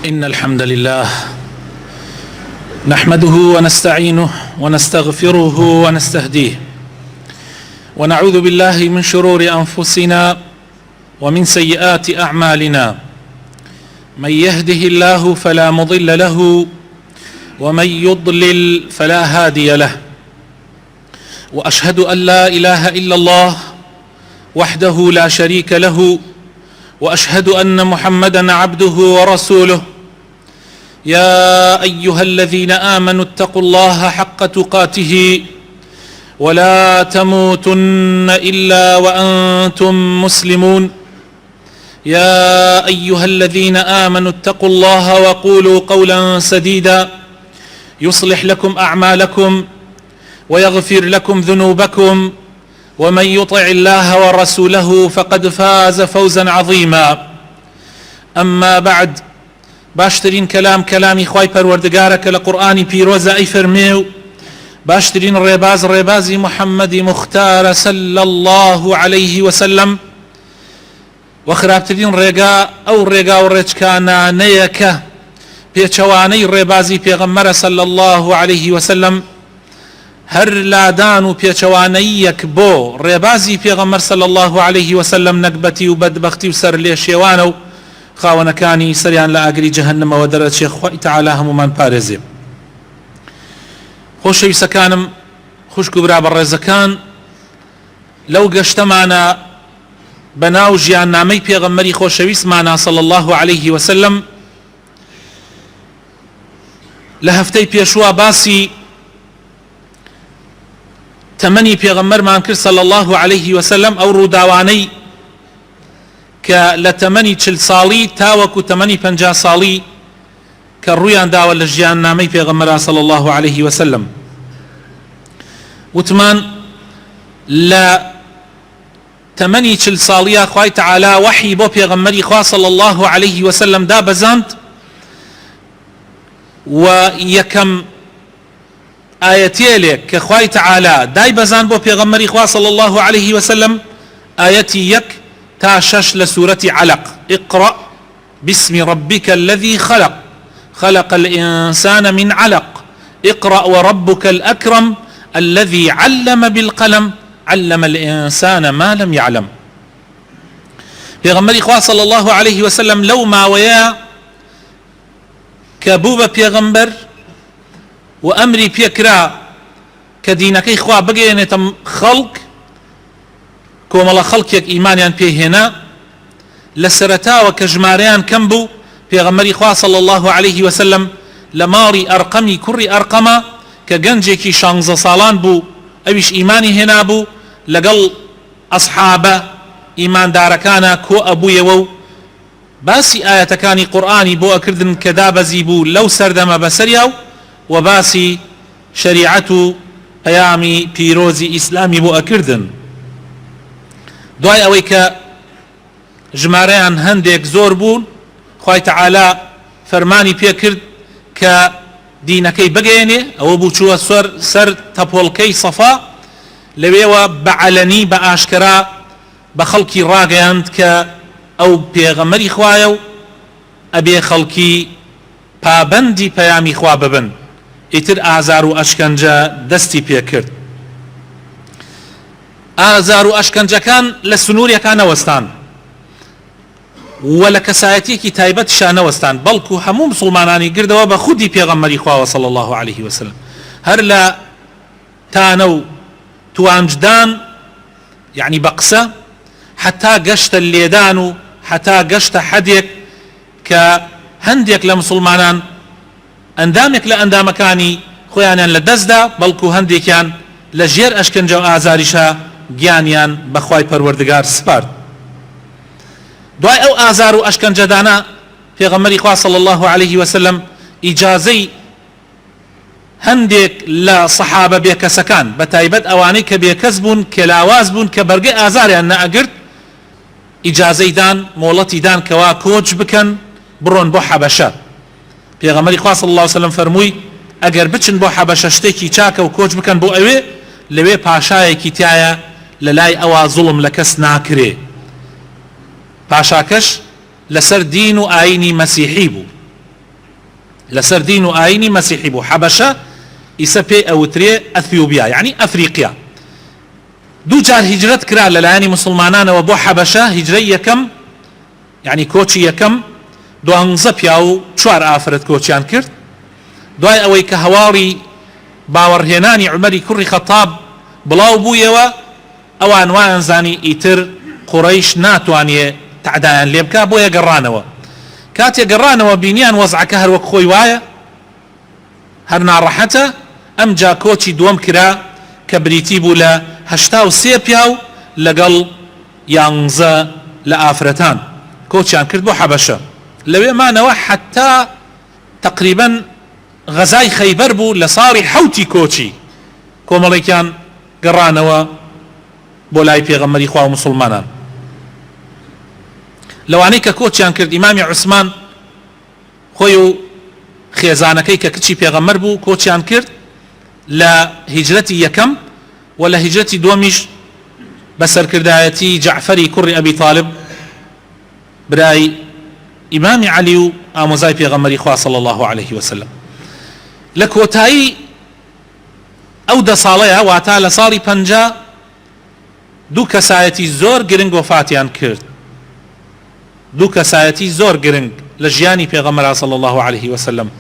إن الحمد لله نحمده ونستعينه ونستغفره ونستهديه ونعوذ بالله من شرور أنفسنا ومن سيئات أعمالنا. من يهده الله فلا مضل له ومن يضلل فلا هادي له، وأشهد أن لا إله إلا الله وحده لا شريك له، وأشهد أن محمدا عبده ورسوله. يا أيها الذين آمنوا اتقوا الله حق تقاته ولا تموتن إلا وأنتم مسلمون. يا أيها الذين آمنوا اتقوا الله وقولوا قولا سديدا يصلح لكم أعمالكم ويغفر لكم ذنوبكم، ومن يطع الله ورسوله فقد فاز فوزا عظيما. أما بعد، باشترين كلامي خواي پروردگارك لقرآن پیروز اي فرميو باشترين ريبازي محمد مختار صلى الله عليه وسلم وخرابترين ريقا او ريقا ورجكانا نيكا بيچواني ريبازي پیغمبر صلى الله عليه وسلم هر لادان و پێچەوانەیەک بۆ ڕێبازی پێغەمبەر صلی الله عليه وسلم نەکبەتی و بەدبەختی و سەر لێ شێوانە و خاوەنەکانی سەریان لە ئاگری جەهەنەمەوە دەرەچێ. خوای تەعالا هەمومان پارێزێ. خۆشەویستەکانم، خوشک و برا بەڕێزەکان، لەو گەشتەمانە بەناو ژیاننامەی پێغەمبەری خۆشەویستمانە صلی الله عليه وسلم لە هەفتەی پێشوە باسی تەمەنی پێغەمبەرمان کرد صلی الله عليه وسلم، ئەو ڕووداوانەی کە لە تەمەنی 40 ساڵی تاوەکو تەمەنی 50 ساڵی کە ڕوویان داوە لە ژیاننامەی پێغەمبەر صلی الله عليه وسلم. وتمان لە تەمەنی 40 ساڵیە خوای تەعالا وحی بۆ پێغەمبەری خوا صلی الله عليه وسلم دابەزاند و یەکەم آيتيلك كخواي تعالى داي بزان بو پیغمبري خوا صلى الله عليه وسلم آيتي يك تاشش لسورة علق. اقرأ باسم ربك الذي خلق، خلق الإنسان من علق، اقرأ وربك الأكرم الذي علم بالقلم، علم الإنسان ما لم يعلم. پیغمبري خوا صلى الله عليه وسلم لو ما ويا كبوب پیغمبر و ئەمری پێکرا کە دینەکەی خوا بگەێنێتە خەڵک، کۆمەڵە خەڵکێک ئیمانیان پێهێنا. لە سەرەتاوە کە ژمارەیان کەم بوو، پێغەمبەری خوا صلی الله عليه وسلم لە ماڵی ئەرقەمی کوڕی ئەرقەمە کە گەنجێکی 16 ساڵان بوو، ئەویش ئیمانی هێنا بوو، لەگەڵ ئەسحابە ئیماندارەکانە کۆ ئەبوویەوە و باسی ئاەتەکانی قورئانی بۆ ئەکردن کە دابەزی بوو لەو سەردەمە بەسەریا و باسی شریعت و پەیامی پیرۆزی ئیسلامی بۆ ئەکردن. دوای ئەوەی کە ژمارەیان هەندێک زۆر بوون، خوای تەعالا فەرمانی پێکرد کە دینەکەی بگەێنێ. ئەوە بوو چووە سەر تەپۆڵکەی سەفا، لەوێوە بەعەلەنی بە ئاشکرا بە خەڵکی ڕاگەیاند کە ئەو پێغەمبەری خوایە و ئەبێ خەڵکی پابەندی پەیامی خوا ببن. ئیتر ئازار و ئەشکەنجە دەستی پێکرد. ئازار و ئەشکەنجەکان لە سنووریەکان نەوەستان و لە کەسایەتیەکی تایبەتیشان نەوەستان، بەڵکو هەموو مسڵمانانی گردەوە بە خودی پێغەمبەری خواوە صلی الله عليه وسلم. هەر لە تانە و توانجدان، یعنی بە قسە، حتا گەشتە لێدان و حتا گەشتە حەدێک کە هەندێک لە مسلمانان ئەندامێک لە ئەندامەکانی خۆیانیان لە دەستدا، بەڵکو هەندێکیان لە ژێر ئەشکەنجە و ئازاریشە گیانیان بەخوای پەروەردگار سپارد. دوای ئەو ئازار و ئەشکەنجەدانە، پێغەمبەری خوا صلی الله عليه وسلم ئیجازەی هەندێک لە سەحابە بێکەسەکان، بە تایبەت ئەوانەی کە بێکەس بوون، کێلاواز بوون، کە بەرگەی ئازاریان نەئەگرت، ئیجازەی دان، مۆڵەتی دان کەوا کۆچ بکەن بڕۆن بۆ حەبەشە. پێغەمبەری خوا صلی الله عليه وسلم فەرمووی ئەگەر بچن بۆ حەبەشە شتێکی چاکە و کۆچ بکەن بۆ ئەوێ، لەوێ پاشایەکی تایە لە لای ئەوە زوڵم لە کەس ناکرێ. پاشاکەش لەسەر دین و ئاینی مەسیحی بوو، لەسەر دین و ئاینی مەسیحی بوو. حەبەشە ئیسە پێی ئەوترێ ئەثیۆبیا، یعنی ئەفریقیا. دوو جار هیجرەت کرا لەلایەنی مسلمانانەوە بۆ حەبەشە، هیجرەی یەکەم یعنی کۆچی یەکەم 12 پیا و 4 ئافرەت کۆچیان کرد. دوای ئەوەی کە هەواڵی باوەڕهێنانی عومەری کوڕی خەتاب بڵاو بوویەوە، ئەوان وایان زانی ئیتر قوڕەیش ناتوانێ تعدایان لێ بکا، بۆیە گەڕانەوە. کاتێک گەڕانەوە بینیان وەزعەکە هەر وەک خۆی وایە، هەر ناڕەحەتە. ئەمجا کۆچی دووەم کرا کە بریتی بوو لە 83 پیا و لەگەڵ 11 لە ئافرەتان کۆچیان کرد بۆ حەبەشە. لەوێ مانەوە حتا تقریبا غەزای خەیبەر بوو لە ساڵی 7 کۆچی کۆمەڵێکیان گەڕانەوە بۆ لای پێغەمبەری خوا و مسلمانان. لەوانەی کە کۆچیان کرد ئیمامی عوسمان خۆی و خێزانەکەی کە کچی پێغەمبەر بوو کۆچیان کرد لە هیجرەتی یەکەم، و لە هیجرەتی دووەمیش بەسەرکردایەتی جەعفەری کوڕی ئەبی طالب برای ئیمامی عەلی و ئامۆزای پێغەمبەری خوا صلی الله عليه وسلم. لە کۆتایی ئەو 10 ساڵەیە، واتە لە ساڵی 50 دوو کەسایەتی زۆر گرنگ وفاتیان کرد. دوو کەسایەتی زۆر گرنگ لە ژیانی پێغەمبەر صلی الله عليه وسلم.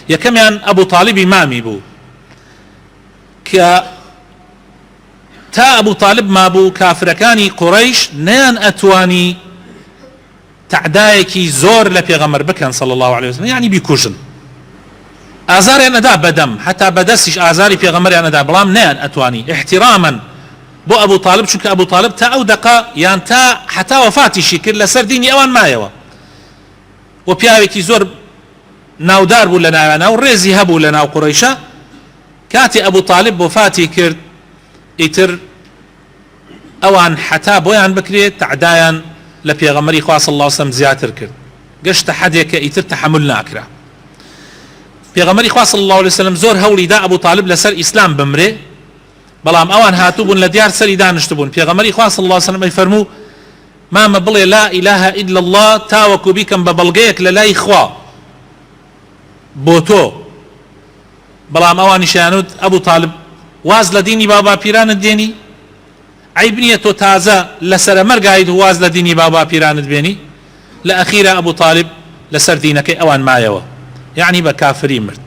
یەکەمیان ئەبوو طالب مامی بوو کە تا ئەبوو طالب مابوو کافرەکانی قوڕەیش نەیان ئەتوانی تعدایەکی زۆر لە پێغەمبەر بکەن صلی الله عليه وسلم، یعنی بیکوژن. ئازاریان نەدا بەدەم، حتا بەدەستیش ئازاری پێغەمبەریان نەدا، بەڵام نەیان ئەتوانی احتراما بۆ ئەبوو طالب، چونکە ئەبوو طالب تا ئەو دقە یان تا حتا وفاتیشی کرد لەسەر دینی ئەوان مایەوە، و پیاوێکی زۆر ناودار بوو لە ناوانە و ڕێزی هەبوو لە ناو قوڕەیشە. کاتی ئەبوو طالب وفاتی کرد، ئیتر ئەوان حتا بۆیان بکرێت تعدایان لە پێغەمبەری خوا صلی الله عليه وسلم زیاتر کرد، گەشتە حەدێک کە ئیتر تەحمل ناکرا. پێغەمبەری خوا صلی الله عليه وسلم زۆر هەوڵی دا ئەبوو طالب لەسەر ئیسلام بمرێ، بەڵام ئەوان هاتوو بوون لە دیار سەری دانیشت بوون. پێغەمبەری خوا صلی الله عليه وسلم فەرموو مامە بڵێ لا ئیلاهە ئیلا الله تاوەکو بیکەم بە بەڵگەیەک لە لای خوا بۆ تۆ. بەڵام ئەوانی شیانوت ئەبوو طالب واز لە دینی بابا پیرانت دێنی؟ عیب نییە تۆ تازە لەسەر مەرگایت واز لە دینی بابا پیرانت بێنی؟ لە ئەخیرە ئەبوو طالب لەسەر دینەکەی ئەوان مایەوە، یعنی بە کافری مرد.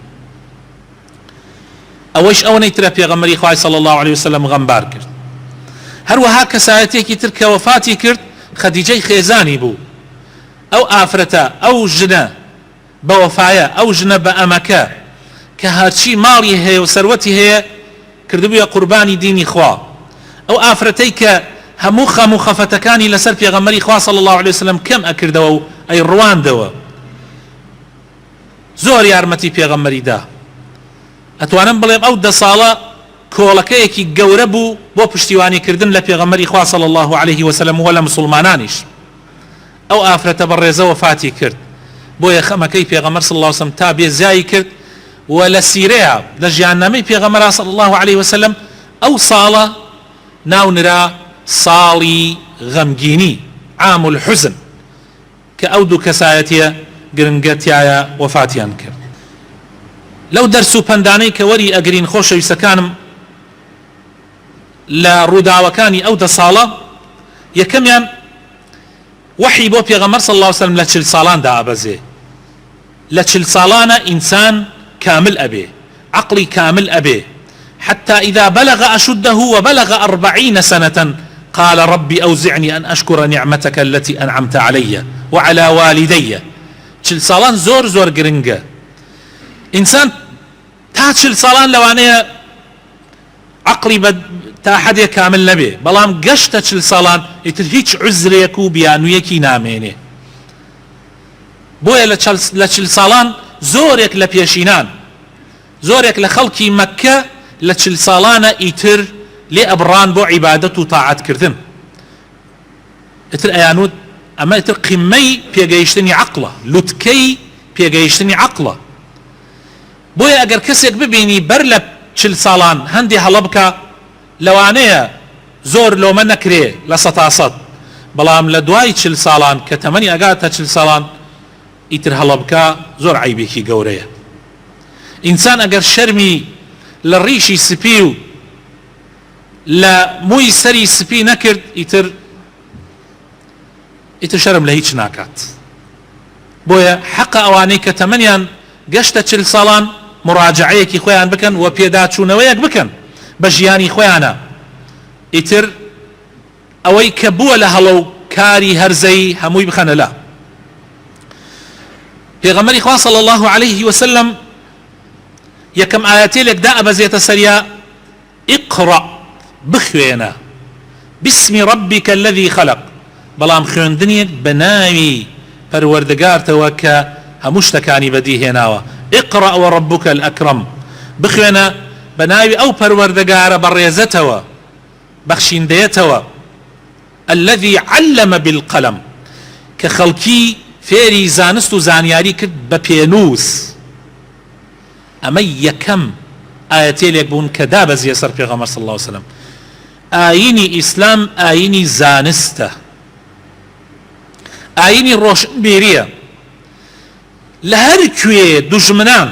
ئەوەش ئەو نەیترە پێغەمبەری خوای صلی الله عليه وسلم غەمبار کرد. هەروەها کەسایەتێکی تر کە وفاتی کرد خەدیجەی خێزانی بوو. ئەو ئافرەتە، ئەو ژنە بە وەفایە، ئەو ژنە بە ئەمەکە کە هەرچی ماڵی هەیە و سەروەتی هەیە کردبوویە قوربانی دینی خوا. ئەو ئافرەتەی کە هەموو خەم و خەفەتەکانی لەسەر پێغەمبەری خوا صلی الله عليه وسلم کەم ئەکردەوە و ئەی ڕواندەوە، زۆر یارمەتی پێغەمبەری دا. ئەتوانم بڵێم ئەو 10 ساڵە کۆڵەکەیەکی گەورە بوو بۆ پشتیوانیکردن لە پێغەمبەری خوا صلی الله عليه وسلم و لە مسلمانانیش. ئەو ئافرەتە بەڕێزە وفاتی کرد، بۆیە خەمەکەی پێغەمبەر صلی الله عليه وسلم تا بێزایی کرد، و لە سیرەیە لە ژیاننامەی پێغەمبەر صلی الله عليه وسلم ئەو ساڵە ناونرا ساڵی غەمگینی، عام الحزن، کە ئەو دوو کەسایەتیە گرنگەتیایە وفاتیان کرد. لەو دەرس و پەندانەی کە وەری ئەگرین خۆشەویستەکانم لە ڕووداوەکانی ئەو 10 ساڵە، یەکەمیان وحی بۆ پێغەمبەر صلی الله عليه وسلم لە 40 ساڵاندا ئابەزێ. لە 40 ساڵانە ئینسان كامل أبي، عقلي كامل أبي، حتى إذا بلغ أشده وبلغ 40 سنة قال ربي أوزعني أن أشكر نعمتك التي أنعمت علي وعلى والدي. 40 ساڵان زۆر زۆر گرنگە. ئینسان تا 40 ساڵان لەوانەیە عقلی تا حدێ کامل نەبێ، بەڵام گەشتە 40 ساڵان ئیتر هیچ عزرێک و بیانوویەکی نامێنێ. بۆیە لە 40 ساڵان زۆرێک لە پێشینان، زۆرێک لە خەڵکی مەککە لە 40 ساڵانە ئیتر لێ ئەبڕان بۆ عیبادەت و تاعەتکردن. ئیتر ئەیانوت ئەمە ئیتر قیمەی پێگەیشتنی عەقڵە، لوتکەی پێگەیشتنی عەقڵە. بۆیە ئەگەر کەسێک ببینی بەر لە 40 ساڵان هەندێ هەڵە بکە، لەوانەیە زۆر لۆمە نەکرێ لە 100%، بەڵام لە دوای 40 ساڵان کە تەمەنی ئەگاتە 40 ساڵان ئیتر هەڵە بکە زۆر عیبێکی گەورەیە. ئینسان ئەگەر شەرمی لە ڕیشی سپی و لە مووی سەری سپی نەکرد ئیتر شەرم لە هیچ ناکات. بۆیە حەقە ئەوانەی کە تەمەنیان گەشتە 40 ساڵان مراجعەیەکی خۆیان بکەن و پێداچوونەوەیەک بکەن بە ژیانی خۆیانە. ئیتر ئەوەی کە بووە لە هەڵە و کاری هەرزەی هەمووی بخەنە لا. پێغەمبەری خوا صلی الله عليه وسلم یەکەم ئاەتێکدا ئەبەزێتە سەریا ئیقڕە بخوێنە بسم ربك الذي خلق، بەڵام خوێندنێک بە ناوی پەروەردگارتەوە کە هەموو شتەکانی بەدیهێناوە. ئیقڕە وربك الأكرم، بخوێنە بە ناوی ئەو پەروەردگارە بەڕێزەتەوە بەخشیندەیەتەوە الذي علم بالقلم، کە خەڵکی فێری زانست و زانیاری کرد بە پێنووس. ئەمە یەکەم ئاەتێک بوون کە دابەزیە سەر پێغەمبەر صلی الله عليه وسلم. ئاینی ئیسلام ئاینی زانستە، ئاینی ڕۆشنبیریە. لە هەر کوێ دوژمنان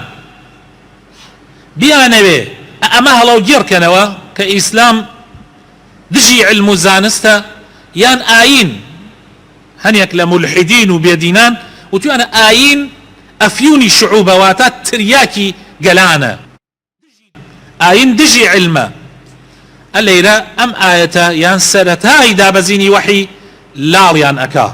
بیانەوێ ئەمە هەڵەو گێڕکەنەوە کە ئیسلام دژی علم و زانستە یان ئاین، هەنێک لە مولحیدین و بێدینان وتوانە ئاین ئەفیونی شعوبەواتە تریاکی گەلانە، ئاین دژی علمە. ئەلەیرە ئەم ئاەتە یان سەرەتای دابەزینی وەحی لاڵیان ئەکا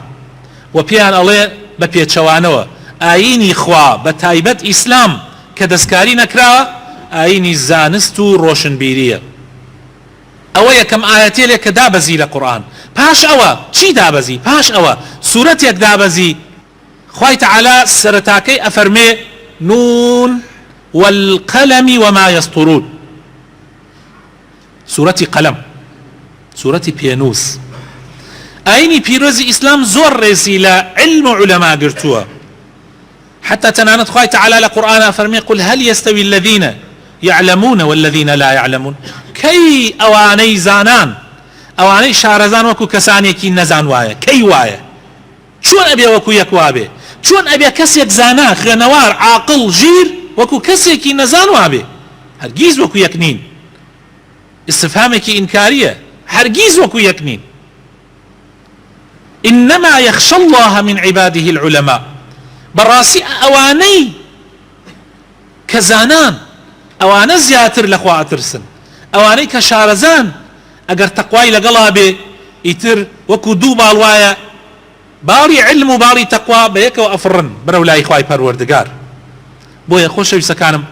و پێیان ئەڵێ بە پێچەوانەوە ئاینی خوا بە تایبەت ئیسلام کە دەستکاری نەکراوە ئاینی زانست و ڕۆشنبیریە. ئەوە یەکەم ئاەتێک کە دابەزی لە قورئان. پاش ئەوە چی دابەزی؟ پاش ئەوە سوورەتێک دابەزی خوای تەعالا سەرەتاکەی ئەفەرمێ نون والقلم وما يسطرون، سوورەتی قەلەم، سوورەتی پێنووس. ئاینی پیرۆزی ئیسلام زۆر ڕێزی لە علم و علەما گرتووە. حتى تنانت خوای تەعالا لە قورئانە فەرمێ قل هل يستوي الذين يعلمون والذين لا يعلمون، کەی ئەوانەی زانان ئەوانەی شارەزان وەکو کەسانێکی نەزان وایە، کەی وایە؟ چۆن ئەبێ وەکو یەک وابێ؟ چۆن ئەبێ کەسێک زانا خوێنەوار عاقڵ ژیر وەکو کەسێکی نەزان وابێ؟ هەرگیز وەکو یەک نین. استفهامێکی ئینکاریە، هەرگیز وەکو یەک نین. إنما يخشى الله من عباده العلماء، بەڕاستی ئەوانەی کە زانان ئەوانە زیاتر لە خوا ئەترسن، ئەوانەی کە شارەزان ئەگەر تەقوای لەگەڵا بێ ئیتر وەکو دوو باڵوایە باڵی علم و باڵی تەقوا بە یەکەوە ئەفڕن بەرەو لای خوای پەروەردگار. بۆیە خۆشەویستەکانم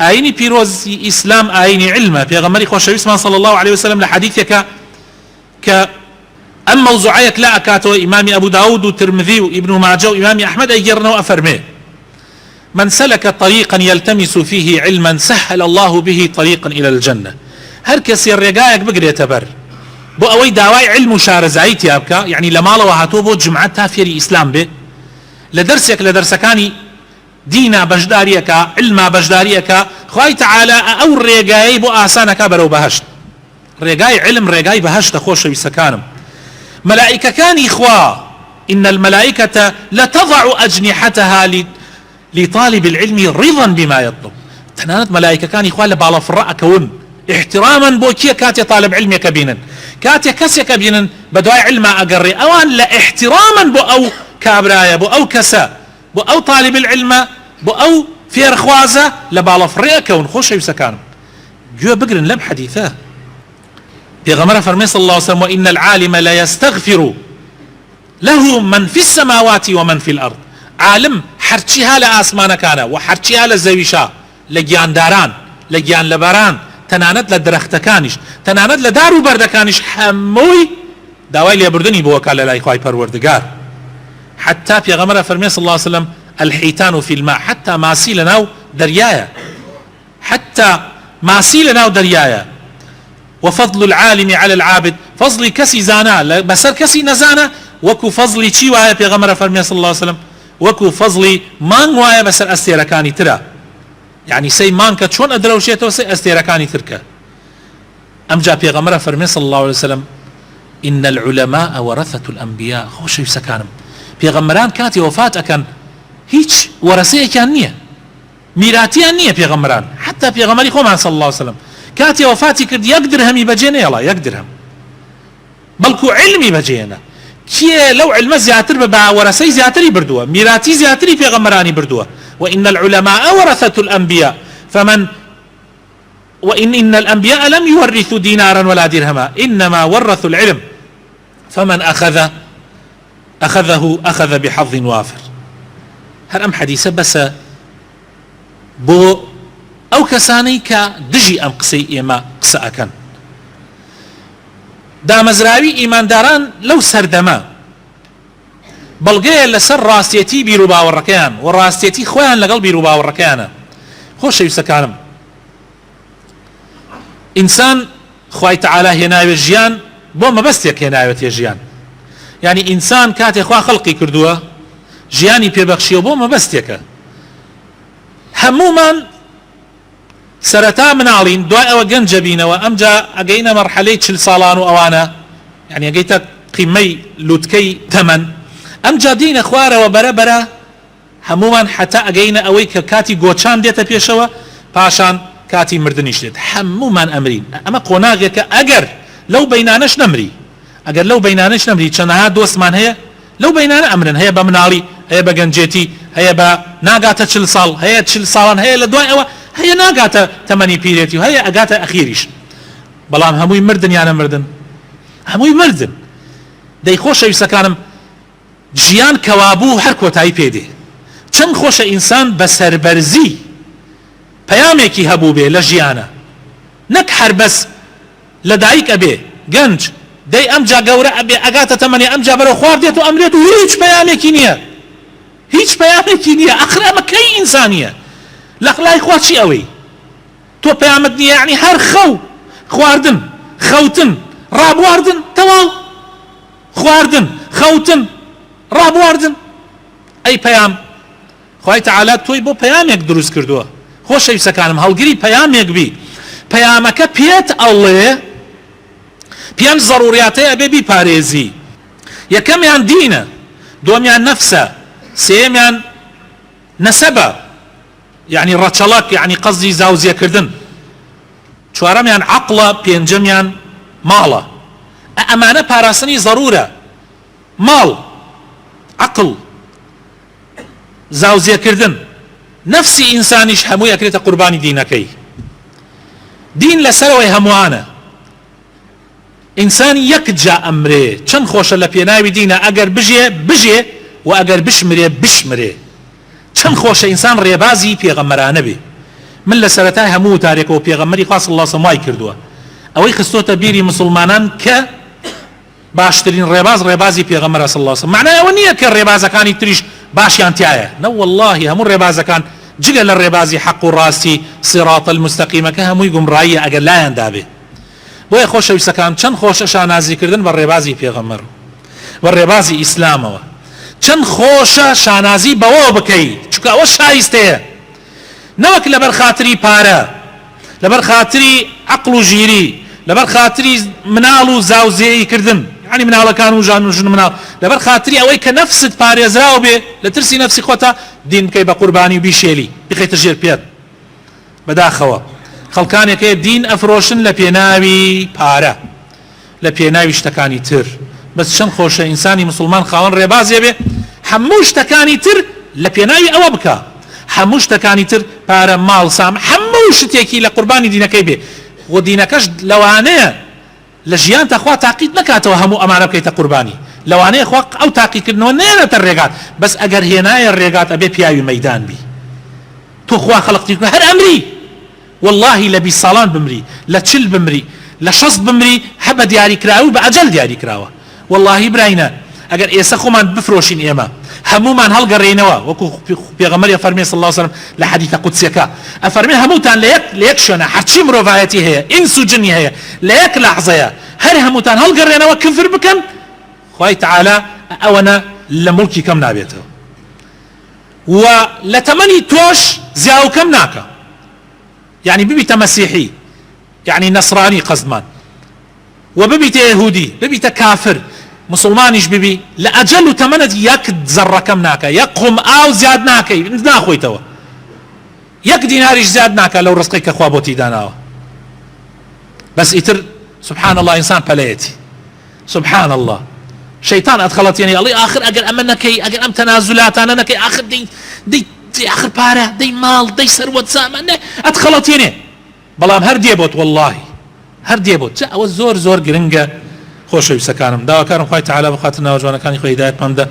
ئاینی پیرۆزی ئیسلام ئاینی علمە. پێغەمبەری خۆشەویستمان صلی الله عليه وسلم لە حەدیثێکە کە ئەم مەوزوعەیەک لا ئەکاتەوە ئیمامی ئەبوو داود و ترمذی و ئیبن ماجە و ئیمامی ئەحمەد ئەیگێڕنەوە ئەفەرمێ من سلك طريقا يلتمس فيه علما سهل الله به طريقا إلى الجنة. هر کەسێ ڕێگایەک بگرێتە بەر بۆ ئەوەی داوای علم و شارەزایی تیا بکە، یعنی لە ماڵەوە هاتووە بۆ جمعە تا فێری ئیسلام بێ، لە دەرسێک لە دەرسەکانی دینە بەشداریەکە، علما بەشداریەکە، خوای تەعالا ئەو ڕێگایەی بۆ ئاسانەکە بەرەو بەهەشت. ڕێگای علم ڕێگای بەهەشتە خۆشەویستەکانم. مەلائیکەکانی خوا إن الملائكة لتضع أجنحتها لطالب العلم رضا بما يطلب. تنانت ملائكة كان إخوان لبالا فراء كون احتراما بوكيا كاتي طالب علم يكبينا كاتي كسي كبينا بدواي علم أقري أوان لا احتراما بو أو كابرايا بو أو كسا بو أو طالب العلم بو أو في رخوازة لبالا فراء كون خوش يسكان جو بقرن لم حديثة بيغمرة فرمي صلى الله عليه وسلم وإن العالم لا يستغفر له من في السماوات ومن في الأرض. عالم حرچيها لآسمان كان وحرچيها لزويشا لجيان داران لجيان لبران تنانت لدرختكانش تنانت لدارو بردكانش حموي داوای لێبوردنی بۆ وەکالە لای خوای پەروەردگار. حتى پێغەمبەر فەرمێ صلى الله عليه وسلم الحيتان في الماء حتى ماسی لەناو دەریایە حتى ماسی لەناو دەریایە. وفضل العالم على العابد فضل كسي زانا بسر كسي نزانا وكو فضلي چی وایە پێغەمبەر فەرمێ صلى الله عليه وسلم وكو فضلي مانگ وایە بەسەر ئەستێرەکانی ترە. يعني سي مانکە چۆن ئەدرەوشێتەوە سەی ئەستێرەکانی ترکە. ئەمجا پێغەمبەر فەرمێ صلى الله عليه وسلم إن العلماء ورثة الأنبياء. خۆشەویستەکانم پێغەمبەران کاتی وفات ئەکەن هیچ وەرەسەیەکیان نییە، میراتیان نییە پێغەمبەران حتا پێغەمبەری خۆمان صلی الله عليه وسلم کاتی وفاتی کرد 1 درهەمی بەجێ نێڵە 1 درهم بەڵکو علمی بەجێنە کێ لەو علمە زیاتر بە وەرەسەی زیاتری بردووە میراتی زیاتری پێغەمبەرانی بردووە وإن العلماء ورثة الأنبياء فمن وإن الأنبياء لم يورثوا دينارا ولا درهما إنما ورثوا العلم فمن أخذه أخذ بحظ وافر هل أم حديثة بس بو أو كساني كدجي أم قسي إما قسا أكن دا مزراوي إيمان داران لو سردما بلغي لسر راستيتي بيروبا والركان والراستيتي خوان لقل بيروبا والركان خوش يسكانم إنسان خواهي تعالى هناوي الجيان بو ما بس يك هناوي الجيان يعني إنسان كاتي خواه خلقي كردوه جياني بيبخشي بو ما بس يك هموما سرتا مناڵین دوای ئەوە گەنجە بینەوە ئەمجا ئەگەینە مەرحەلەی 40 ساڵان و ئەوانە یعنی ئەگەیتە قیمەی لوتکەی تەمەن ئەمجا دینە خوارەوە بەرەبەرە هەمومان حتا ئەگەینە ئەوەی کە کاتی گۆچان دێتە پێشەوە پاشان کاتی مردنیش دێت هەمومان ئەمرین ئەمە قۆناغێکە ئەگەر لەو بەینانەش نەمری ئەگەر لەو بەینانەش نەمری چەندەها دۆستمان هەیە لەو بەینانە ئەمرن هەیە بە مناڵی هەیە بە گەنجێتی هەیە بە ناگاتە 40 ساڵ هەیە 40 ساڵان هەیە لە دوای ئەوە هەیە ناگاتە تەمەنی پیرێتی و هەیە ئەگاتە ئەخیریش بەڵام هەمووی مردن یانە مردن هەمووی مردن دەی خۆشەویستەکانم ژیان کەوابوو هەر کۆتایی پێدێ چەند خۆشە ئینسان بە سەربەرزی پەیامێکی هەبوو بێ لە ژیانە نەک هەر بەس لە دایک ئەبێ گەنج دەی ئەمجا گەورە ئەبێ ئەگاتە تەمەنی ئەمجا بەرەو خوار دێت و ئەمرێت و هیچ پەیامێکی نییە هیچ پەیامێکی نییە ئەخر ئەمە کەی ئینسانیە لەخلای خوا چی ئەوەی تۆ پەیامت نییە یعنی هەر خەو خواردن خەوتن ڕابواردن تەواو خواردن خەوتن ڕابواردن ئەی پەیام خوای تەعالا تۆی بۆ پەیامێک دروست کردووە خۆشەویستەکانم هەڵگری پەیامێک بی پەیامەکە پێت ئەڵێ پێنج ضروریاتەیە ئەبێ بیپارێزی یەکەمیان دینە دووەمیان نەفسە سێمیان نەسەبە يعني ڕەچەڵەک يعني قەزی زاوزێکردن چوارەمیان عەقڵە پێنجەمیان ماڵە ئەمانە پاراستنی ضرورە ماڵ عەقڵ زاوزێکردن نەفسی ئینسانیش هەمووی ئەکرێتە قوربانی دینەکەی دین لەسەرەوەی هەمووانە ئینسان یەکجا ئەمرێ چەند خۆشە لە پێناوی دینە ئەگەر بژێ بژێ و ئەگەر بشمرێ بشمرێ چەند خۆشە ئینسان ڕێبازی پێغەمبەرانە بێ من لە سەرەتای هەموو تارێکەوە پێغەمبەری خوا صلی الله علیه و سلم وای کردووە ئەوەی خستۆتە بیری مسلمانان کە باشترین ڕێباز ڕێبازی پێغەمبەرە صلی الله علیه و سلم معنای ئەوە نییە کە ڕێبازەکانی تریش باشیان تایە نە والله هەموو ڕێبازەکان جگە لە ڕێبازی حەق و ڕاستی صراط المستەقیمەکە هەمووی گومڕاییە ئەگەر لایەندا بێ بۆیە خۆشەویستەکان چەند خۆشە شانازیکردن بە ڕێبازی پێغەمبەر بە ڕێبازی ئیسلامەوە چەند خۆشە شانازی بەوە بکەیت چونکە ئەوە شایستەیە نەوەک لەبەر خاتری پارە لەبەر خاتری عەقڵ و ژیری لەبەر خاتری مناڵ و زاوزێی کردن یعنی مناڵەکان و ژان و ژن مناڵ لەبەر خاتری ئەوەی کە نەفست پارێزراوە بێ لە ترسی نەفسی خۆتە دین بکەی بە قوربانی و بیشێلی بخەیتە ژێر پێت بەداخەوە خەڵکانێکەیە دین ئەفرۆشن لە پێناوی پارە لە پێناوی شتەکانی تر بەس چەند خۆشە ئینسانی مسلمان خاوەن ڕێبازێ بێ هەموو شتەکانی تر لە پێناوی ئەوە بکە هەموو شتەکانی تر پارە ماڵ سام هەموو شتێکی لە قوربانی دینەکەی بێ و دینەکەش لەوانەیە لە ژیان تاخوا تاقیت نکاتەوە هەموو ئەمانە بکەیتە قوربانی لەوانەیە خوا ئەو تاقیکردنەوە نێنێتە ڕێگات بەس ئەگەر هێنایە ڕێگات ئەبێ پیاوی مەیدان بی تۆ خوا خەڵقتی هەر ئەمری والله لە 20 ساڵان بمری لە 40 بمری لە 60 بمری هەبە دیاری کراوە بە ئەجەل دیاری کراوە والله براینە ئەگەر ئێستا خۆمان بفرۆشین ئێمە هەمومان هەڵگەڕێنەوە وەکو پێغەمبەری فەرمێ صلی الله علیه و سلم لە حەدیثە قودسیەکە ئەفەرمێ هەمووتان لە یەک شوێنە هەرچی مرۆڤایەتی هەیە ئینس و جنی هەیە لە یەک لەحظەیە هەر هەمووتان هەڵگەڕێنەوە کفر بکەن خوای تەعالا ئەوەنە لە موڵکی کەم نابێتەوە و لە تەمەنی تۆش زیاو کەم ناکە يعني ببيت مسيحي يعني نصراني قصدمان وببيت يهودي ببيت كافر مسلمانيش ببي لأجل تمنت يك ذرة كم ناكا يقهم أو زياد ناكي ناخوي توا 1 دیناریش زیاد ناکە لەو ڕزقی کە خوا بۆتی داناوە. بەس ئیتر سبحان الله ئینسان پەلەیەتی، سبحان الله شەیطان ئەدخەڵەتێنێ ئەڵێ ئاخر ئەگەر ئەمە نەکەی، ئەگەر ئەم تەنازولاتانە نەکەی، ئاخر دەی آخر پارە، دەی ماڵ، دەی سەروەت سامان ئەدخەڵەتێنێ. بەڵام هەر دێ بۆت، واللهی هەر دێ بۆت. ئەوە زۆر زۆر گرنگە. خۆشەویستەکانم، داواکارم خوای تەعالا بخاتە ناو جوانەکانی خۆی هیدایەتمان بدە،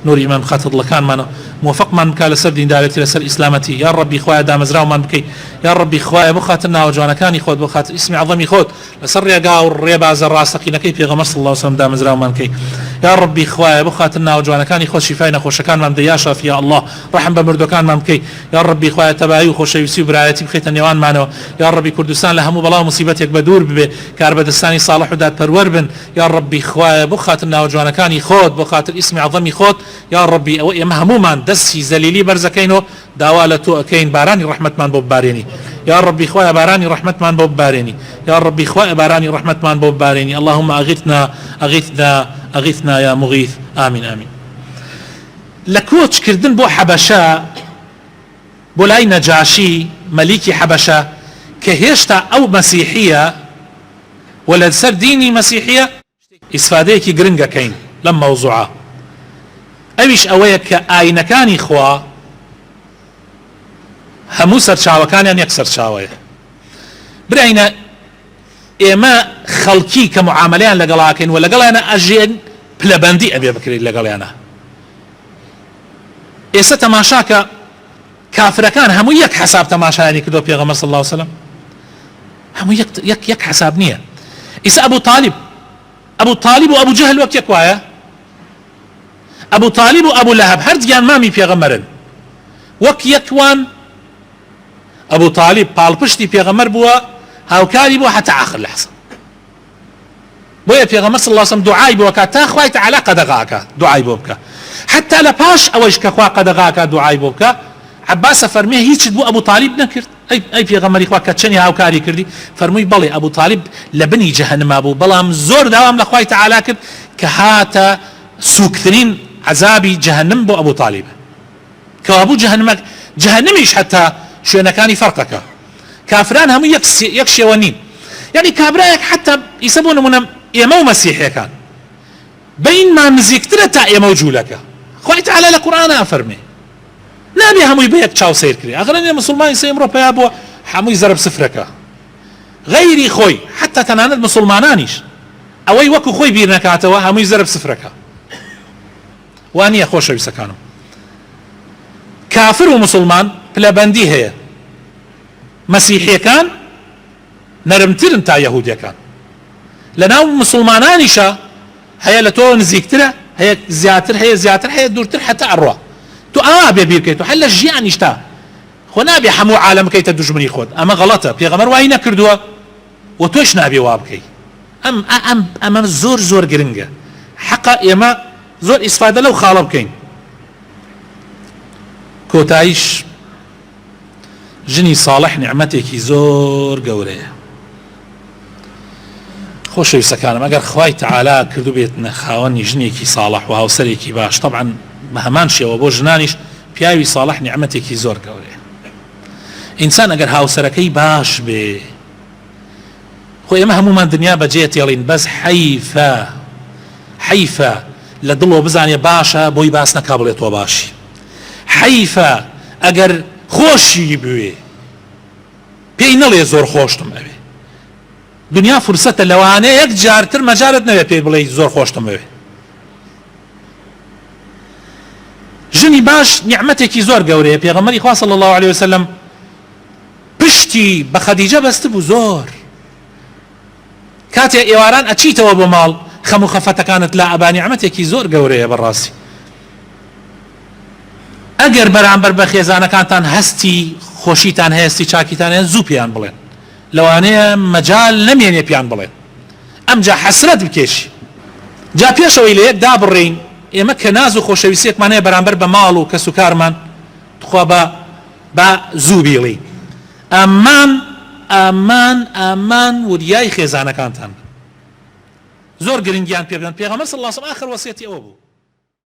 نوری ئیمان بخاتە دڵەکانمانەوە، موفقمان بکات لەسەر دیندارەتی، لەسەر ئیسلامەتی. یا ڕەبی خوایە دامەزراومان بکەی، یا ڕەبی خوایە بخاتە ناو جوانەکانی خۆت، بخاتە ئیسمی عەظەمی خۆت، لەسەر ڕێگا و ڕێبازە ڕاستەقینەکەی پێغەمبەر صلی الله علیه و سلم دامەزراومان بکەی. یا ڕەبی خوایە بخاتە ناو جوانەکانی خۆت، شیفای نەخۆشەکانمان بدە، یا شافی یا الله ڕەحم بە مردوەکانمان بکەی. یا ڕەبی خوایە تەبایی و خۆشەویستی و برایەتی بخەیتە نێوانمانەوە. یا ڕەبی کوردستان لە هەموو بەڵاو مصیبەتێک بە دوور ببێ، کاربەدەستانی صالح و دادپەروەر بن. یا ڕەبی خوایە بخاتە ناو جوانەکانی خۆت، بۆ خاتر ئیسمی عەظەمی خۆت. یا ڕەبی ئەوە ئێمە هەموومان دەستی زەلیلی بەرزەکەینەوە، داوا لە تۆ ئەکەین بارانی ڕەحمەتمان بۆ ببارێنی. یا ڕەبی خوایە بارانی ڕەحمەتمان بۆ ببارێنی. یا ڕەبی خوایە بارانی ڕەحمەتمان بۆ ببارێنی. اللهم أغثنا أغثنا أغثنا يا مغيث. آمين آمين. لە کۆچکردن بۆ حەبەشە، بۆ لای نەجاشی مەلیکی حەبەشە کە هێشتا ئەو مەسیحیە و لەسەر دینی مەسیحیە، ئیسفادەیەکی گرنگەکەین لەم مەوزوعە. ئەویش ئەوەیە کە ئاینەکانی خوا هەموو سەرچاوەکانیان یەک سەرچاوەیە. براینە ئێمە خەڵکی کە معاملەیان لەگەڵاکەین و لەگەڵیانە ئەژێن پلەبەندی ئەبێ بکرێت لەگەڵیانە. ئێستا تەماشاکە کافرەکان هەموو یەک حەساب تەماشایانی کردو پێغەمبەر صلی الله علیه و سلم، هەموو یەک حەساب نییە. ئیسا ئەبوو طالب و ئەبوو جەهل وەک یەک وایە. ئەبوو طالب و ئەبوو لەهەب هەردوویان مامی پێغەمبەرن وەک یەکوان. ئەبوو طالب پاڵپشتی پێغەمبەر بووە، هاوکاری بووە هەتا ئاخر لەحظە. بۆیە پێغەمبەر صلی الله علیه و سلم دوعای بۆ بکات تا خوای تەعالا قەدەغاکات، دوعای بۆ بکە. حتا لە پاش ئەوەش کە خوا قەدەغاکات دوعای بۆ بکە، عباسە فەرمێ هیچت بۆ ئەبوو طالب نەکرد. ئەی پێغەمبەری خوا کە چەندی هاوکاری کردی؟ فەرمووی بەڵێ ئەبوو طالب لە بنی جەهەنەما بوو، بەڵام زۆر داوام لە خوای تەعالا کرد کە هاتە سووکترین عەزابی جەهەنەم بۆ ئەبوو طالب. کەوا بوو جەهەنەمیش هەتا شوێنەکانی فەرقەکە. کافران هەموو یەک شێوە نین. یعنی کابرایەک حتا ئیسە بۆ نمونە ئێمە و مەسیحیەکان بەینمان نزیکترە تا ئێمە و جوولەکە. خوای تەعالا لە قورئانە فەرمێ نابێ هەمووی بە یەک چاو سیر کردی. ئەغلبیە مسلمانی ئێمڕۆ پێیا بووە هەمووی زەرب سفرەکە، غەیری خۆی حتا تەنانەت مسلمانانیش ئەوەی وەکو خۆی بیر نەکاتەوە هەمووی زەرب سفرەکە. وانییە خۆشەویستەکانم، کافر و مسلمان پلەبەندی هەیە. مەسیحیەکان نەرمترن تا یەهودیەکان، لەناو مسلمانانیشە هەیە لە تۆ نزیکترە، هەیە زیاتر هەیە دوورتر حتا ئەڕوا. تو ئاوا بێ بیر بکەیت و هەر لە ژیانیشتا خۆ نابێ هەموو عالەم بکەیتە دوژمنی خۆت. ئەمە غەڵەتە، پێغەمبەر وای نەکردووە و تۆش نابێ وا بکەی. ئەمە زۆر زۆر گرنگە. حەقا ئێمە زۆر ئیسفادە لەو خاڵە بکەین. کۆتاییش ژنی ساڵح نیعمەتێکی زۆر گەورەیە. خۆشەویستەکانم، ئەگەر خوای تەعالا کردو بێتنە خاوەنی ژنێکی ساڵح و هاوسەرێکی باش، طبعا بە هەمان شێوە بۆ ژنانیش پیاوی ساڵح نیعمەتێکی زۆر گەورەیە. ئینسان ئەگەر هاوسەرەکەی باش بێ، خۆ ئێمە هەمومان دنیا بەجێ تێڵین، بەس حەیفە لە دڵۆ بزانێ باشە بۆی باس نەکا بڵێ تۆ باشی. حەیفە ئەگەر خۆشی بوێ پێی نەڵێ زۆر خۆشتم ئەوێ. دنیا فرسەتە لەوانەیە یەک جارتر مەجارت نەوێ پێی بڵێ زۆر خۆشتم ئەوێ. ژنی باش نیعمەتێکی زۆر گەورەیە. پێغەمبەری خوا صلی الله علیه و سلم پشتی بە خەدیجە بەست بوو زۆر. کاتێ ئێواران ئەچیتەوە بۆ ماڵ خەم و خەفەتەکانت لا ئەبا نیعمەتێکی زۆر گەورەیە بەڕاستی. ئەگەر بەرامبەر بە خێزانەکانتان هەستی خۆشیتان هەیەستی چاکیتان هەیە زوو پێیان بڵێن، لەوانەیە مەجال نەمێنێ پێیان بڵێن، ئەمجا حەسرەت بکێشی. جا پێشەوەی لە یەک دابڕێین ئێمە کە ناز و خۆشەویستیەکمان هەیە بەرامبەر بە ماڵ و کەس و کارمان، خوا بە زوو بیڵی ئامان وریای خێزانەکانتان زۆر گرنگیان پێ بدەن. پێغەمبەر صلی الله علیه و سلم ئاخر وەسیەتی ئەوە بوو.